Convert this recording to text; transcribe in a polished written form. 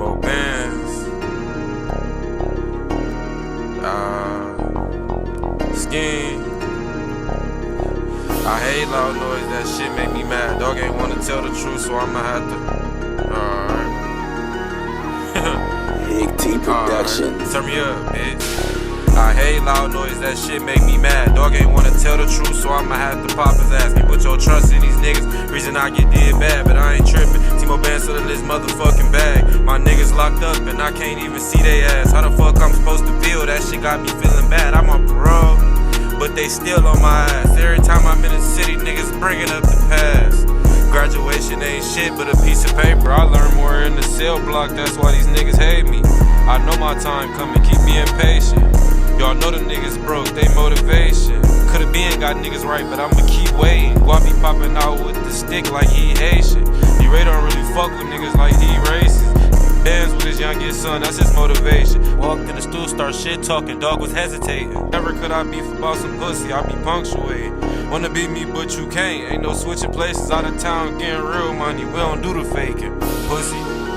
more bands. Scheme. I hate loud noise, that shit make me mad. Dog ain't wanna tell the truth, so I'ma have to. Alright. Big T Production. Right. Turn me up, bitch. I hate loud noise, that shit make me mad. Dog ain't wanna tell the truth, so I'ma have to pop his ass. Me put your trust in these niggas, reason I get did bad, but I ain't trippin'. T-Mo bands still in this motherfucking bag. My niggas locked up and I can't even see they ass. How the fuck I'm supposed to feel? That shit got me feeling bad. I'm on parole, but they still on my ass. Every time I'm in the city, niggas bringing up the past. Graduation ain't shit but a piece of paper. I learned more in the cell block, that's why these niggas hate me. I know my time coming, keep being patient. Y'all know the niggas broke, they motivation. Could've been got niggas right, but I'ma keep waiting. Guap be popping out with the stick like he Haitian. D-Ray don't really fuck with niggas like he racist. Bands with his youngest son, that's his motivation. Walked in the stool, start shit talking, dog was hesitating. Never could I beef about some pussy, I be punctuating. Wanna beat me, but you can't. Ain't no switching places, out of town getting real money. We don't do the faking. Pussy.